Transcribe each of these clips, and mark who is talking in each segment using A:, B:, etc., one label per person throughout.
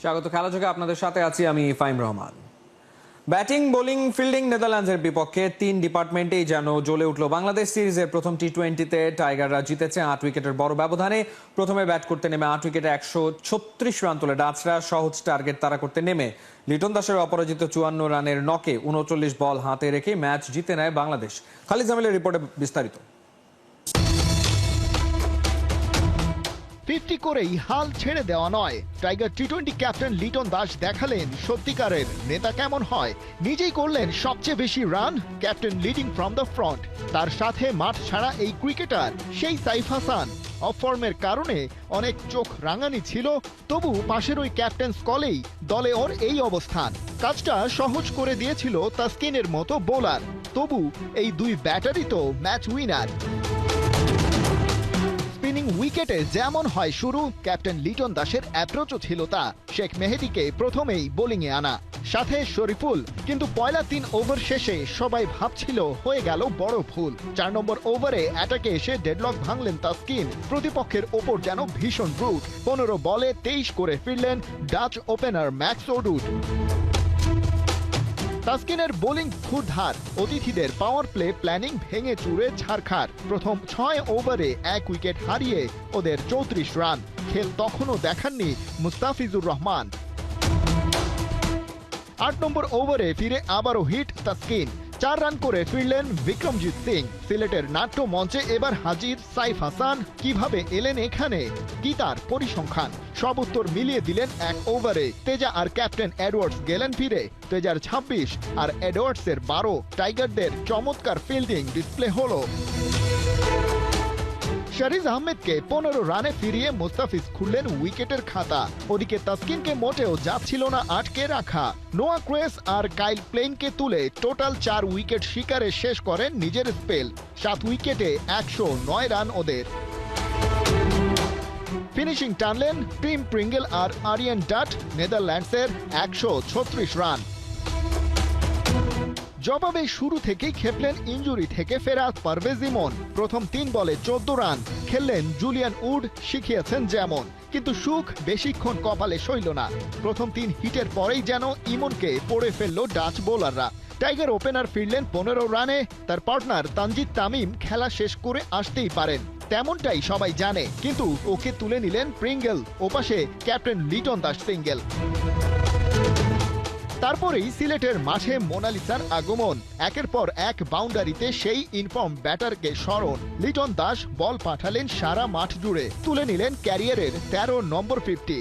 A: স্বাগত খেলাযোগে আপনাদের সাথে আছি আমি Faim Rahman. Batting, bowling, fielding নেদারল্যান্ডসের বিপক্ষে 3 ডিপার্টমেন্টেই যেন জ্বলে উঠল বাংলাদেশ। সিরিজের প্রথম টি-20তে টাইগাররা জিতেছে 8 উইকেটের বড় ব্যবধানে। প্রথমে ব্যাট করতে নেমে 8 উইকেটে 136 রান তোলে ডাচরা। সহজ টার্গেট তারা করতে নেমে লিটন দাসের অপরাজিত 54 রানের নকে 39 বল হাতে রেখে ম্যাচ জিতে নেয় বাংলাদেশ। খালিদ জামিলের রিপোর্টে বিস্তারিত।
B: 50 করেই হাল ছেড়ে দেওয়া নয়। টাইগার টি-20 ক্যাপ্টেন লিটন দাস দেখালেন সত্যিকারের নেতা কেমন হয়। নিজেই করলেন সবচেয়ে বেশি run, captain leading from the front. তার সাথে মাঠ ছাড়া এই ক্রিকেটার সেই সাইফ হাসান। অফ ফর্মের কারণে অনেক চোখ রাঙানি ছিল, তবু পাশের ওই ক্যাপ্টেন্স কলেই দলে ওর এই অবস্থান। কাজটা সহজ করে দিয়েছিল তাসকিনের মতো বোলার। তবু এই দুই ব্যাটারই তো ম্যাচ উইনার। স্পিনিং উইকেটে যেমন হয় শুরু, ক্যাপ্টেন লিটন দাসের অ্যাপ্রোচও ছিল তা। শেখ মেহেদীকে প্রথমেই বোলিংয়ে আনা, সাথে শরীফুল। কিন্তু পয়লা 3 ওভার শেষে সবাই ভাবছিল হয়ে গেল বড় ভুল। 4 নম্বর ওভারে অ্যাটাকে এসে ডেডলক ভাঙলেন তাসকিন। প্রতিপক্ষের ওপর যেন ভীষণ রুট। 15 বলে 23 করে ফিরলেন ডাচ ওপেনার ম্যাক্স ওডুড। তাসকিনের বোলিং ক্ষুরধার, অতিথিদের পাওয়ার প্লে প্ল্যানিং ভেঙে চুরে ছারখার। প্রথম 6 ওভারে 1 উইকেট হারিয়ে ওদের 34 রান। খেল তখনও দেখাননি মুস্তাফিজুর রহমান। 8 নম্বর ওভারে ফিরে আবারও হিট তাসকিন। 4 রান করে ফিরলেন বিক্রমজিৎ সিং। সিলেটের নাট্য মঞ্চে এবার হাজির সাইফ হাসান। কিভাবে এলেন এখানে, কি তার পরিসংখ্যান, সব উত্তর মিলিয়ে দিলেন 1 ওভারে। তেজা আর ক্যাপ্টেন এডওয়ার্ডস গেলেন ফিরে। তেজার 26 আর এডওয়ার্ডসের 12। টাইগারদের চমৎকার ফিল্ডিং ডিসপ্লে হলো। শারিজ আহমেদকে 15 রানে ফিরিয়ে মুস্তাফিজ খুললেন উইকেটের খাতা। ওদিকে তাসকিনকে মোটেও যাচ্ছিল না আটকে রাখা। নোয়া ক্রেস আর কাইল প্লেইনকে তুলে টোটাল 4 উইকেট শিকারে শেষ করেন নিজের স্পেল। 7 উইকেটে 109 রান ওদের। ফিনিশিং টানলেন টিম প্রিঙ্গেল আর আরিয়ান ডাট। নেদারল্যান্ডসের 136 রান। জবাবে শুরু থেকেই খেপলেন ইনজুরি থেকে ফেরা পারভেজ ইমন। প্রথম 3 বলে 14 রান। খেললেন জুলিয়ান উড, শিখিয়েছেন যেমন। কিন্তু সুখ বেশিক্ষণ কপালে সইল না। প্রথম 3 হিটের পরেই যেন ইমনকে পড়ে ফেলল ডাচ বোলাররা। টাইগার ওপেনার ফিরলেন 15 রানে। তার পার্টনার তানজিদ তামিম খেলা শেষ করে আসতেই পারেন, তেমনটাই সবাই জানে। কিন্তু ওকে তুলে নিলেন প্রিঙ্গেল। ওপাশে ক্যাপ্টেন লিটন দাস সিঙ্গেল। তারপরেই সিলেটের মাঠে মোনালিসার আগমন। একের পর এক বাউন্ডারিতে সেই ইনফর্ম ব্যাটারকে স্মরণ। লিটন দাস বল পাঠালেন সারা মাঠ জুড়ে। তুলে নিলেন ক্যারিয়ারের 13 নম্বর 50।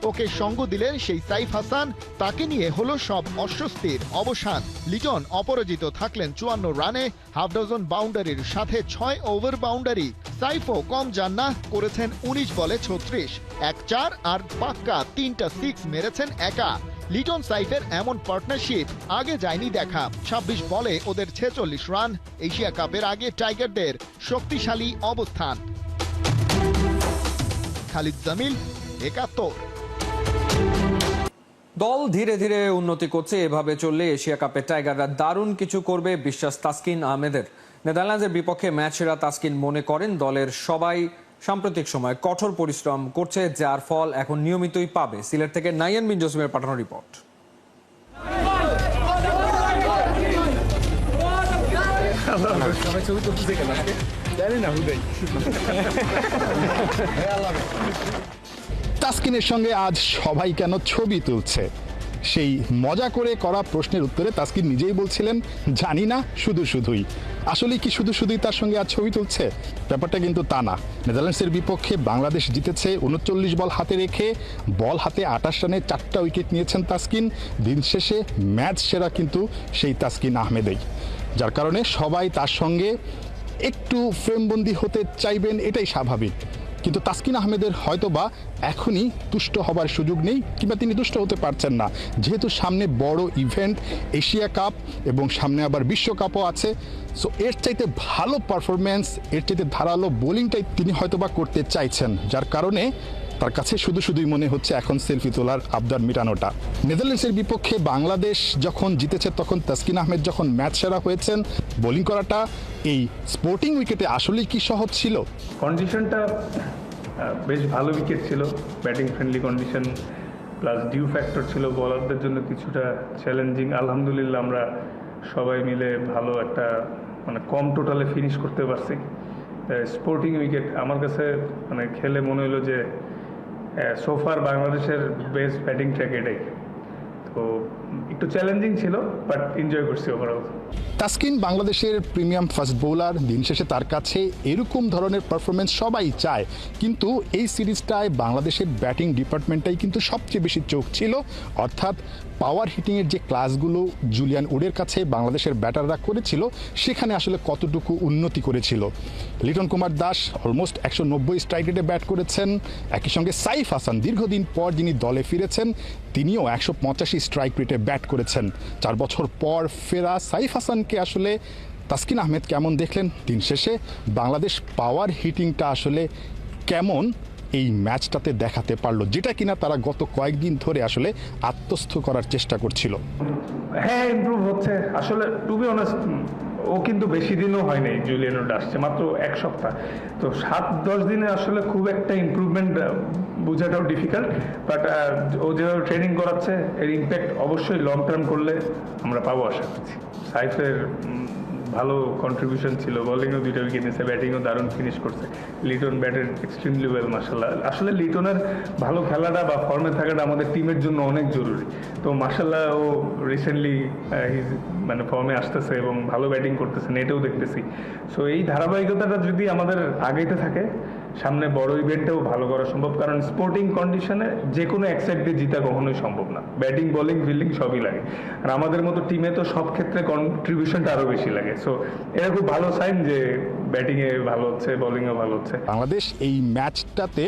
B: ওকে সঙ্গ দিলেন সেই সাইফ হাসান। তাকে নিয়ে হলো সব অস্বস্তির অবসান। লিটন অপরাজিত থাকলেন 54 রানে, হাফ ডজন বাউন্ডারির সাথে 6 ওভার বাউন্ডারি। সাইফও কম যান না, করেছেন 19 বলে 36। 1-4 আর পাক্কা 3টা 6 মেরেছেন একা। লিটন সাইফের এমন পার্টনারশিপ আগে যায়নি দেখা। 26 বলে ওদের 46 রান। এশিয়া কাপের আগে টাইগারদের শক্তিশালী অবস্থান। খালিদ জামিল, 71।
A: দল ধীরে ধীরে উন্নতি করছে। এভাবে চললে এশিয়া কাপে টাইগাররা দারুণ কিছু করবে, বিশ্বাস তাসকিন আহমেদের। নেদারল্যান্ডসের বিপক্ষে ম্যাচ সেরা তাসকিন মনে করেন দলের সবাই সাম্প্রতিক সময় কঠোর পরিশ্রম করছে, যার ফল এখন নিয়মিতই পাবে। সিলেট থেকে নাইয়ান বিন জসিমের পাঠানো রিপোর্ট।
C: তাসকিনের সঙ্গে আজ সবাই কেন ছবি তুলছে, সেই মজা করে করা প্রশ্নের উত্তরে তাসকিন নিজেই বলছিলেন, জানি না, শুধুই। আসলে কি শুধুই তার সঙ্গে আজ ছবি তুলছে? ব্যাপারটা কিন্তু তা না। নেদারল্যান্ডসের বিপক্ষে বাংলাদেশ জিতেছে 39 বল হাতে রেখে। বল হাতে 28 রানে 4টা উইকেট নিয়েছেন তাসকিন। দিন শেষে ম্যাচ সেরা কিন্তু সেই তাসকিন আহমেদেই, যার কারণে সবাই তার সঙ্গে একটু ফ্রেমবন্দি হতে চাইবেন, এটাই স্বাভাবিক। কিন্তু তাসকিন আহমেদের হয়তোবা এখনই তুষ্ট হবার সুযোগ নেই, কিংবা তিনি তুষ্ট হতে পারছেন না, যেহেতু সামনে বড় ইভেন্ট এশিয়া কাপ এবং সামনে আবার বিশ্বকাপও আছে। সো এর চাইতে ভালো পারফরমেন্স, এর চাইতে ধারালো বোলিংটাই তিনি হয়তোবা করতে চাইছেন, যার কারণে তার কাছে শুধুই মনে হচ্ছে এখন সেলফি তোলার আবদার মেটানোটা। নেদারল্যান্ডসের বিপক্ষে বাংলাদেশ যখন জিতেছে, তখন তাসকিন আহমেদ যখন ম্যাচ সেরা হয়েছেন, বোলিং করাটা এই স্পোর্টিং উইকেটে আসলেই কি সহজ ছিল?
D: কন্ডিশনটা বেশ ভালো উইকেট ছিল, batting friendly condition plus due factor ছিল, বলারদের জন্য কিছুটা চ্যালেঞ্জিং। আলহামদুলিল্লাহ আমরা সবাই মিলে ভালো একটা মানে কম টোটালে ফিনিশ করতে পারছি। স্পোর্টিং উইকেট আমার কাছে মানে খেলে মনে হলো যে সোফার বাংলাদেশের বেস্ট ব্যাটিং ট্র্যাক এটাই। তো একটু চ্যালেঞ্জিং ছিল, বাট এনজয় করছি ওভারঅল।
C: তাসকিন বাংলাদেশের প্রিমিয়াম ফাস্ট বোলার, দিন শেষে তার কাছে এরকম ধরনের পারফরমেন্স সবাই চায়, কিন্তু এই সিরিজটায় বাংলাদেশের ব্যাটিং ডিপার্টমেন্টটাই কিন্তু সবচেয়ে বেশি চোখ ছিল। অর্থাৎ পাওয়ার হিটিংয়ের যে ক্লাসগুলো জুলিয়ান উডের কাছে বাংলাদেশের ব্যাটাররা করেছিল, সেখানে আসলে কতটুকু উন্নতি করেছিল। লিটন কুমার দাস অলমোস্ট 190 স্ট্রাইক রেটে ব্যাট করেছেন। একই সঙ্গে সাইফ হাসান দীর্ঘদিন পর যিনি দলে ফিরেছেন, তিনিও 185 স্ট্রাইক রেটে ব্যাট করেছেন। 4 বছর পর ফেরা সাইফ হাসানকে আসলে তাসকিন আহমেদ কেমন দেখলেন? দিন শেষে বাংলাদেশ পাওয়ার হিটিংটা আসলে কেমন এই ম্যাচটাতে দেখাতে পারলো, যেটা কিনা তারা গত কয়েকদিন ধরে আসলে আত্মস্থ করার চেষ্টা করছিল।
D: হ্যাঁ, ইমপ্রুভ হচ্ছে আসলে। টু বি অনেস্ট, ও কিন্তু বেশি দিনও হয় নাই, জুলিয়ান উড আসছে মাত্র 1 সপ্তাহ। তো 7-10 দিনে আসলে খুব একটা ইমপ্রুভমেন্ট বোঝাটাও ডিফিকাল্ট, বাট ও যেভাবে ট্রেনিং করাচ্ছে এর ইম্প্যাক্ট অবশ্যই লং টার্ম করলে আমরা পাবো আশা করছি। সাইফের ভালো কন্ট্রিবিউশন ছিল, বোলিংও 2টা উইকেট নিয়েছে, ব্যাটিংও দারুণ ফিনিশ করছে। লিটন ব্যাটেড এক্সট্রিমলি ওয়েল মাশাল্লাহ। আসলে লিটনের ভালো খেলাটা বা ফর্মে থাকাটা আমাদের টিমের জন্য অনেক জরুরি। তো মাশাল্লাহ ও রিসেন্টলি মানে ফর্মে আসতেছে এবং ভালো ব্যাটিং করতেছেন, এটাও দেখতেছি। সো এই ধারাবাহিকতাটা যদি আমাদের আগাইতে থাকে, সামনে বড় ইভেন্টেও ভালো করা সম্ভব। কারণ স্পোর্টিং কন্ডিশনে যে কোনো এক সাইড দিয়ে জিতা কখনোই সম্ভব না। ব্যাটিং, বোলিং, ফিল্ডিং সবই লাগে, আর আমাদের মতো টিমে তো সব ক্ষেত্রে কন্ট্রিবিউশনটা আরও বেশি লাগে। সো এটা খুব ভালো সাইন যে ব্যাটিংয়ে ভালো হচ্ছে, বোলিংও ভালো হচ্ছে।
C: বাংলাদেশ এই ম্যাচটাতে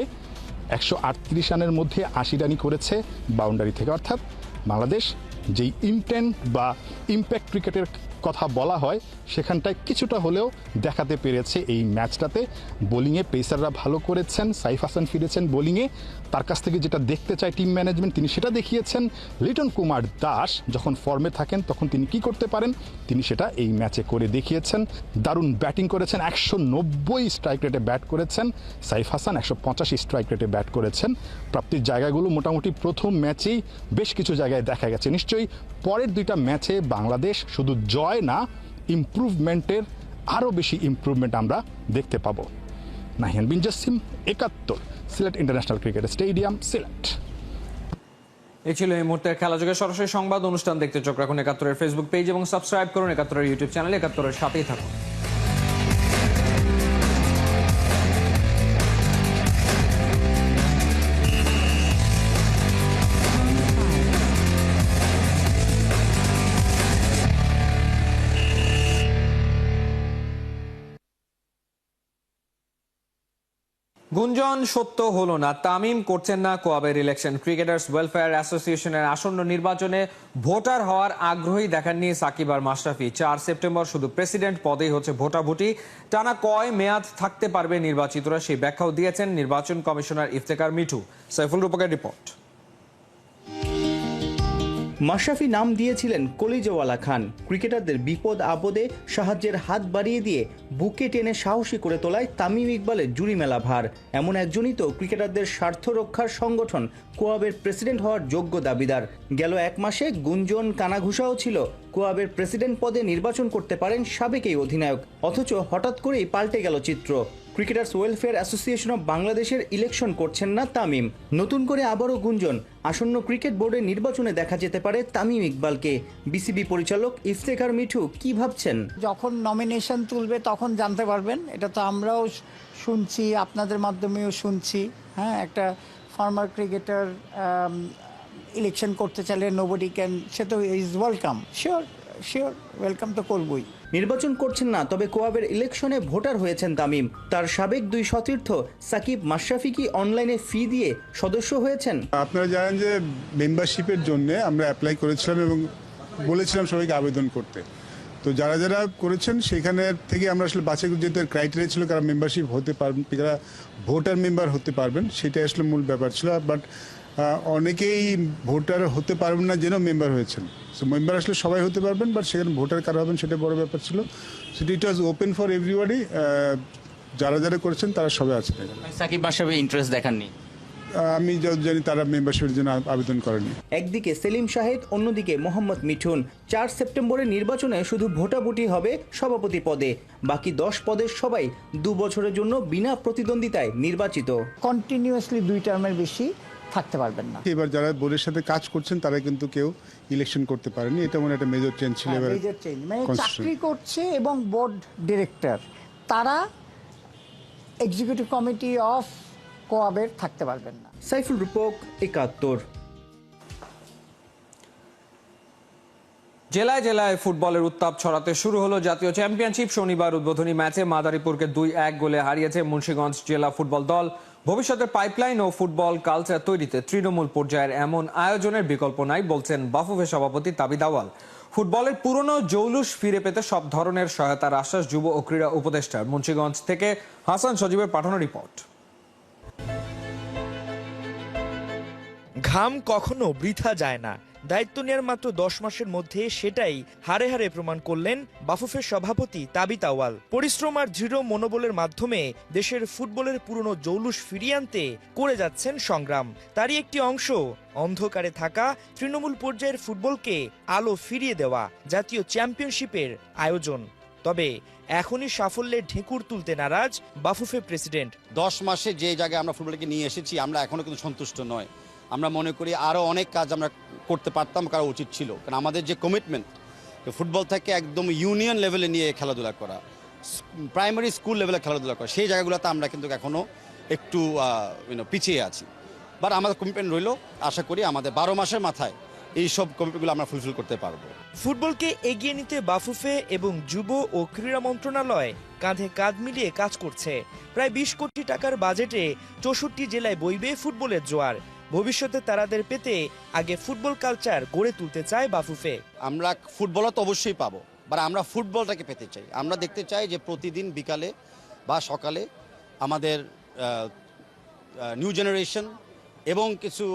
C: 138 রানের মধ্যে 80 রানই করেছে বাউন্ডারি থেকে। অর্থাৎ বাংলাদেশ যেই ইন্টেন্ট বা ইম্প্যাক্ট ক্রিকেটের কথা বলা হয়, সেখানটায় কিছুটা হলেও দেখাতে পেরেছে এই ম্যাচটাতে। বোলিংয়ে পেসাররা ভালো করেছেন, সাইফ হাসান ফিরেছেন বোলিংয়ে, তার কাছ থেকে যেটা দেখতে চায় টিম ম্যানেজমেন্ট তিনি সেটা দেখিয়েছেন। লিটন কুমার দাস যখন ফর্মে থাকেন তখন তিনি কি করতে পারেন, তিনি সেটা এই ম্যাচে করে দেখিয়েছেন। দারুণ ব্যাটিং করেছেন, 190 স্ট্রাইক রেটে ব্যাট করেছেন। সাইফ হাসান 185 স্ট্রাইক রেটে ব্যাট করেছেন। প্রাপ্তির জায়গাগুলো মোটামুটি প্রথম ম্যাচেই বেশ কিছু জায়গায় দেখা গেছে। নিশ্চয়ই পরের 2টা ম্যাচে বাংলাদেশ শুধু জয় না, ইমপ্রুভমেন্টের আরও বেশি ইমপ্রুভমেন্ট আমরা দেখতে পাবো। Nahian Bin Jasim, 71, Sylhet international cricket stadium, Sylhet.
A: এই ছিল এই মুহূর্তের খেলাযোগের সরাসরি সংবাদ অনুষ্ঠান। দেখতে চোখ রাখুন 71-এর ফেসবুক পেজ এবং সাবস্ক্রাইব করুন 71-এর ইউটিউব চ্যানেল। 71-এর সাথেই থাকুন। গুঞ্জন সত্য হলো না, তামিম করছেন না কোয়াবের ইলেকশন। ক্রিকেটার্স ওয়েলফেয়ার অ্যাসোসিয়েশনের আসন্ন নির্বাচনে ভোটার হওয়ার আগ্রহী দেখাননি সাকিব আর মাশরাফি। 4 সেপ্টেম্বর শুধু প্রেসিডেন্ট পদেই হচ্ছে ভোটাভুটি। টানা কয় মেয়াদ থাকতে পারবে নির্বাচিতরা, সেই ব্যাখ্যাও দিয়েছেন নির্বাচন কমিশনার ইফতেখার মিঠু। সাইফুল রূপকের রিপোর্ট।
E: মাশরাফি নাম দিয়েছিলেন কলিজওয়ালা খান। ক্রিকেটারদের বিপদ আপদে সাহায্যের হাত বাড়িয়ে দিয়ে বুকে টেনে সাহসী করে তোলায় তামিম ইকবালের জুড়ি মেলা ভার। এমন একজনই তো ক্রিকেটারদের স্বার্থ রক্ষার সংগঠন কোয়াবের প্রেসিডেন্ট হওয়ার যোগ্য দাবিদার। গেল 1 মাসে গুঞ্জন কানাঘুষাও ছিল কোয়াবের প্রেসিডেন্ট পদে নির্বাচন করতে পারেন সাবেক এই অধিনায়ক। অথচ হঠাৎ করেই পাল্টে গেল চিত্র। ক্রিকেটার্স ওয়েলফেয়ার অ্যাসোসিয়েশন অব বাংলাদেশের ইলেকশন করছেন না তামিম। নতুন করে আবারও গুঞ্জন, আসন্ন ক্রিকেট বোর্ডের নির্বাচনে দেখা যেতে পারে তামিম ইকবালকে। বিসিবি পরিচালক ইফতেখার মিঠু কি ভাবছেন?
F: যখন নমিনেশন তুলবে তখন জানতে পারবেন। এটা তো আমরাও শুনছি, আপনাদের মাধ্যমেও শুনছি। হ্যাঁ, একটা ফর্মার ক্রিকেটার ইলেকশন করতে চাইলে নোবডি ক্যান, সে তো ইজ ওয়েলকাম। শিওর ওয়েলকাম তো করবই।
E: নির্বাচন করছেন না, তবে কোয়াবের ইলেকশনে ভোটার হয়েছেন তামিম। তার সাবেক 2 সতীর্থ সাকিব, মাশরাফি কি অনলাইনে ফি দিয়ে সদস্য হয়েছেন?
G: আপনারা জানেন যে মেম্বারশিপের জন্য আমরা অ্যাপ্লাই করেছিলাম এবং বলেছিলাম সবাইকে আবেদন করতে। তো যারা যারা করেছেন সেখানে থেকে আমরা আসলে বাছাই করে, যেহেতু ক্রাইটেরিয়া ছিল কারা মেম্বারশিপ হতে পারবেন, যারা ভোটার মেম্বার হতে পারবেন, সেটাই আসলে মূল ব্যাপার ছিল। বাট অনেকেই ভোটার হতে পারবেন না যেন মেম্বার হয়েছেন। সো মেম্বার আসলে সবাই হতে পারবেন, বাট সেখানে ভোটার কারা হবেন সেটা বড় ব্যাপার ছিল। So it was open for everybody. যারা যারা করেছেন তারা সবাই আছেন এখানে।
E: সাকিব মাশরাফি ইন্টারেস্ট দেখাননি?
G: আমি যত জানি তারা মেম্বারশিপের জন্য আবেদন করেনি।
E: একদিকে সেলিম শাহেদ, অন্যদিকে মোহাম্মদ মিঠুন। 4 সেপ্টেম্বরের নির্বাচনে শুধু ভোটাভুটি হবে সভাপতি পদে, বাকি 10 পদের সবাই 2 বছরের জন্য বিনা প্রতিদ্বন্দ্বিতায় নির্বাচিত।
F: কন্টিনিউয়াসলি 2 টার্মের বেশি থাকতে পারবেন না।
G: এবার যারা বোর্ডের সাথে কাজ করছেন তারা কিন্তু কেউ ইলেকশন করতে পারেনি, এটা মনে একটা মেজর চেঞ্জ ছিল এবার।
F: মেজর চেঞ্জ মানে চাকরি করছে এবং বোর্ড ডিরেক্টর তারা এক্সিকিউটিভ কমিটি অফ কোয়াবের থাকতে পারবেন না।
E: সাইফুল রূপক, 71।
A: জেলায় জেলায় ফুটবলের উত্তাপ ছড়াতে শুরু হলো জাতীয় চ্যাম্পিয়নশিপ। শনিবার উদ্বোধনী ম্যাচে মাদারীপুরকে 2-1 গোলে হারিয়েছে মুন্সিগঞ্জ জেলা ফুটবল দল। ভবিষ্যতের পাইপলাইন ও ফুটবল কালচার তৈরিতে তৃণমূল পর্যায়ের এমন আয়োজনের বিকল্প নাই বলছেন বাফুফে সভাপতি তাবিদ আউয়াল। ফুটবলের পুরনো জৌলুস ফিরে পেতে সব ধরনের সহায়তার আশ্বাস যুব ও ক্রীড়া উপদেষ্টার। মুন্সিগঞ্জ থেকে হাসান সজীবের পাঠানো রিপোর্ট।
H: ঘাম কখনো বৃথা যায় না। দায়িত্ব নেওয়ার মাত্র 10 মাসের মধ্যে সেটাই হারে হারে প্রমাণ করলেন বাফুফের সভাপতি তাবিদ আউয়াল। পরিশ্রম আর দৃঢ় মনোবলের মাধ্যমে দেশের ফুটবলের পুরনো জৌলুস ফিরিয়ে আনতে করে যাচ্ছেন সংগ্রাম। তারই একটি অংশ অন্ধকারে থাকা তৃণমূল পর্যায়ের ফুটবলকে আলো ফিরিয়ে দেওয়া জাতীয় চ্যাম্পিয়নশিপের আয়োজন। তবে এখনই সাফল্যের ঢেকুর তুলতে নারাজ বাফুফে প্রেসিডেন্ট।
I: 10 মাসে যে জায়গায় আমরা ফুটবলকে নিয়ে এসেছি আমরা এখনো কিন্তু সন্তুষ্ট নয়। আমরা মনে করি আরও অনেক কাজ আমরা করতে পারতাম, করা উচিত ছিল। কারণ আমাদের যে কমিটমেন্ট ফুটবল থেকে একদম ইউনিয়ন লেভেলে নিয়ে খেলাধুলা করা, প্রাইমারি স্কুল লেভেলে খেলাধুলা করা, সেই জায়গাগুলোতে আমরা কিন্তু এখনও একটু পিছিয়ে আছি। বাট আমাদের কমিটমেন্ট রইল, আশা করি আমাদের 12 মাসের মাথায় এই সব কমিটমেন্টগুলো আমরা ফুলফিল করতে পারবো।
H: ফুটবলকে এগিয়ে নিতে বাফুফে এবং যুব ও ক্রীড়া মন্ত্রণালয় কাঁধে কাঁধ মিলিয়ে কাজ করছে। প্রায় 20 কোটি টাকার বাজেটে 64 জেলায় বইবে ফুটবলের জোয়ার। ভবিষ্যতে তারাদের পেতে আগে ফুটবল কালচার গড়ে তুলতে চায় বাফুফে।
I: আমরা ফুটবলও তো অবশ্যই পাবো, বাট আমরা ফুটবলটাকে পেতে চাই। আমরা দেখতে চাই যে প্রতিদিন বিকালে বা সকালে আমাদের নিউ জেনারেশন এবং কিছু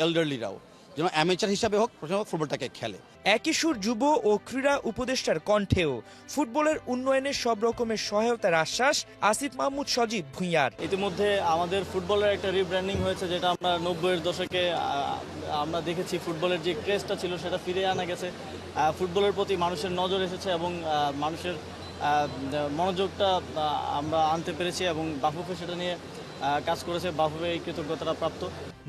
I: এল্ডারলিরাও যেন অ্যামেচার হিসাবে হোক ফুটবলটাকে খেলে।
H: একই সুর যুব ও ক্রীড়া উপদেষ্টার কণ্ঠেও ফুটবলের উন্নয়নের সব রকমের সহায়তার আশ্বাস আসিফ মাহমুদ সজীব ভুঁইয়ার।
J: ইতিমধ্যে আমাদের ফুটবলের একটা রিব্র্যান্ডিং হয়েছে, যেটা আমরা 90-এর দশকে আমরা দেখেছি। ফুটবলের যে ক্রেজটা ছিল সেটা ফিরে আনা গেছে। ফুটবলের প্রতি মানুষের নজর এসেছে এবং মানুষের মনোযোগটা আমরা আনতে পেরেছি এবং বাফুফে সেটা নিয়ে কাজ করেছে। বাফুফে এই কৃতজ্ঞতাটা প্রাপ্ত।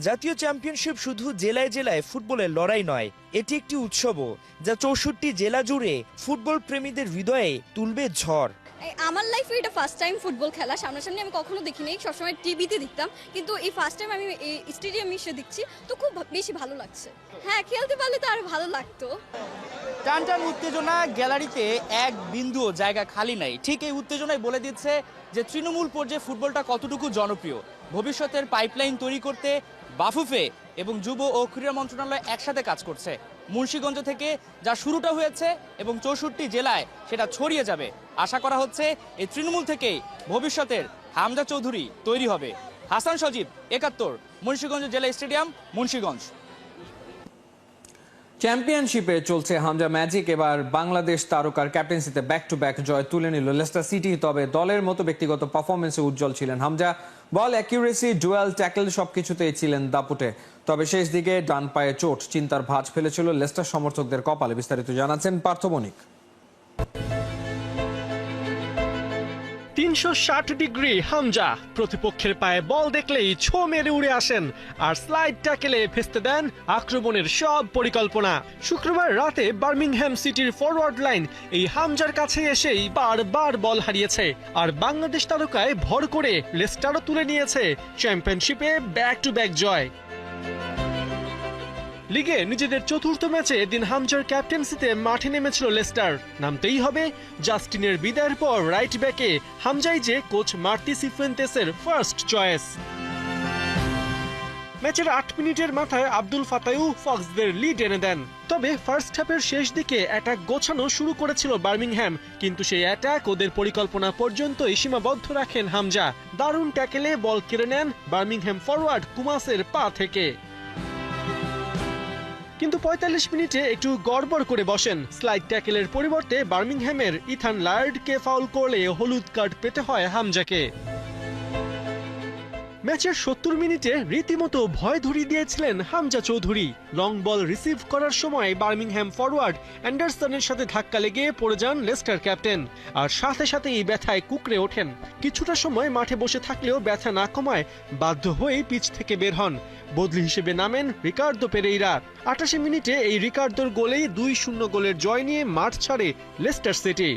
H: জাতীয় চ্যাম্পিয়নশিপ শুধু জেলায় জেলায় ফুটবলের লড়াই নয়, এটি একটি উৎসবও যা 64 জেলা জুড়ে ফুটবল প্রেমীদের হৃদয়ে তুলবে ঝড়।
K: আমার লাইফে এটা ফার্স্ট টাইম ফুটবল খেলা। সামনাসামনি আমি কখনো দেখিনি, সবসময় টিভিতে দেখতাম, কিন্তু এই ফার্স্ট টাইম আমি এই স্টেডিয়ামে এসে দেখছি, তো খুব বেশি ভালো লাগছে। হ্যাঁ, খেলতে পারলে তো আরো ভালো লাগতো।
L: টান টান উত্তেজনা, গ্যালারিতে এক বিন্দুও জায়গা খালি নাই। ঠিক এই উত্তেজনায় বলে দিচ্ছে যে তৃণমূল পর্যায়ে ফুটবলটা কতটুকু জনপ্রিয়। ভবিষ্যতের পাইপলাইন তৈরি করতে বাফুফে এবং যুব ও ক্রীড়া মন্ত্রণালয় একসাথে কাজ করছে। মুন্সিগঞ্জ থেকে যা শুরুটা হয়েছে এবং 64 জেলায় সেটা ছড়িয়ে যাবে। আশা করা হচ্ছে এই তৃণমূল থেকেই ভবিষ্যতের হামজা চৌধুরী তৈরি হবে। হাসান সজীব, 71, মুন্সিগঞ্জ জেলা স্টেডিয়াম, মুন্সিগঞ্জ।
A: চ্যাম্পিয়নশিপে চলছে হামজা ম্যাজিক। এবার বাংলাদেশ তারকার ক্যাপ্টেন্সিতে ব্যাক টু ব্যাক জয় তুলে নিল লেস্টার সিটি। তবে দলের মতো ব্যক্তিগত পারফরমেন্সে উজ্জ্বল ছিলেন হামজা। বল অ্যাকিউরেসি, ডুয়েল, ট্যাকল সবকিছুতেই ছিলেন দাপুটে। তবে শেষ দিকে ডান পায়ে চোট চিন্তার ভাঁজ ফেলেছিল লেস্টার সমর্থকদের কপালে। বিস্তারিত জানাচ্ছেন পার্থ বণিক।
M: 360 ডিগ্রি হামজা প্রতিপক্ষের পায়ে বল দেখলেই ছো মেরে উড়ে আসেন আর স্লাইড ট্যাকেলে ভেস্তে দেন আক্রমণের সব পরিকল্পনা। শুক্রবার রাতে বার্মিংহাম সিটির ফরওয়ার্ড লাইন এই হামজার কাছে এসেই বারবার বল হারিয়েছে আর বাংলাদেশ তারকায় ভর করে লেস্টারও তুলে নিয়েছে চ্যাম্পিয়নশিপে ব্যাক টু ব্যাক জয়। লিগে নিজেদের চতুর্থ ম্যাচে এদিন হামজার ক্যাপ্টেন্সিতে মাঠে নেমেছিল লেস্টার। নামতেই হবে জাস্টিনের বিদায়ের পর রাইট ব্যাকে হামজাই যে কোচ মার্তি সিফুয়েন্তেসের ফার্স্ট চয়েস। ম্যাচের 8 মিনিটের মাথায় আব্দুল ফাতাহু ফক্সদের লিড এনে দেন। তবে ফার্স্ট হাফের শেষ দিকে অ্যাটাক গোছানো শুরু করেছিল বার্মিংহাম, কিন্তু সেই অ্যাটাক ওদের পরিকল্পনা পর্যন্তই সীমাবদ্ধ রাখেন হামজা। দারুণ ট্যাকেলে বল কেড়ে নেন বার্মিংহাম ফরওয়ার্ড কুমাসের পা থেকে। কিন্তু ৪৫ মিনিটে একটু গড়বড় করে বসেন। স্লাইড ট্যাকেলের পরিবর্তে বার্মিংহ্যামের ইথান লায়ার্ডকে ফাউল করলে হলুদ কার্ড পেতে হয় হামজাকে। ম্যাচের ৭০ মিনিটে রীতিমতো ভয় ধরিয়ে দিয়েছিলেন Hamza Chowdhury. Long ball receive করার সময় বার্মিংহ্যাম ফরওয়ার্ড অ্যান্ডারসনের সাথে ধাক্কা লেগে পড়ে যান লেস্টার ক্যাপ্টেন, আর সাথে সাথেই ব্যথায় কুকড়ে ওঠেন। কিছুটা সময় মাঠে বসে থাকলেও ব্যথা না কমায় বাধ্য হয়েই পিচ থেকে বের হন। বদলি হিসেবে নামেন রিকার্দো পেরেইরা। ৮৮ মিনিটে এই রিকার্দোর গোলেই ২-০ গোলের জয় নিয়ে মাঠ ছাড়ে লেস্টার সিটি।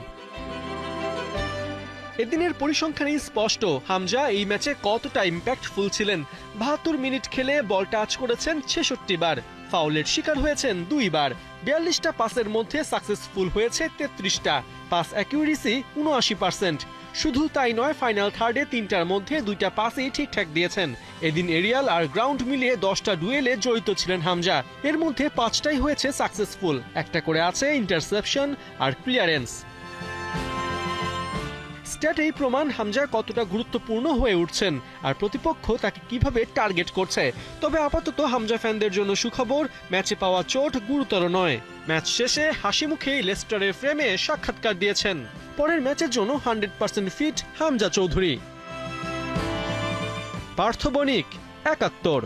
M: এদিনের পরিসংখ্যানই স্পষ্ট হামজা এই ম্যাচে কতটা ইম্প্যাক্টফুল ছিলেন। ৭২ মিনিট খেলে বল টাচ করেছেন ৬৬ বার, ফাউলের শিকার হয়েছেন ২ বার। ৪২টা পাসের মধ্যে সাকসেসফুল হয়েছে ৩৩টা, পাস অ্যাকিউরেসি ৭৯%। শুধু তাই নয়, ফাইনাল থার্ডে ৩টার মধ্যে 2টা পাসই ঠিকঠাক দিয়েছেন। এদিন এরিয়াল আর গ্রাউন্ড মিলিয়ে 10টা ডুয়েলে জড়িত ছিলেন হামজা, এর মধ্যে 5টাই হয়েছে সাকসেসফুল, একটা করে আছে ইন্টারসেপশন আর ক্লিয়ারেন্স। স্ট্যাটেই প্রমাণ হামজা কতটা গুরুত্বপূর্ণ হয়ে উঠছেন আর প্রতিপক্ষ তাকে কিভাবে টার্গেট করছে। তবে আপাতত হামজা ফ্যানদের জন্য সুখবর, ম্যাচে পাওয়া চোট গুরুতর নয়। ম্যাচ শেষে হাসি মুখেই লেস্টারের ফ্রেমে সাক্ষাৎকার দিয়েছেন। পরের ম্যাচের জন্য 100% ফিট হামজা চৌধুরী। পার্থ বণিক, ৭১।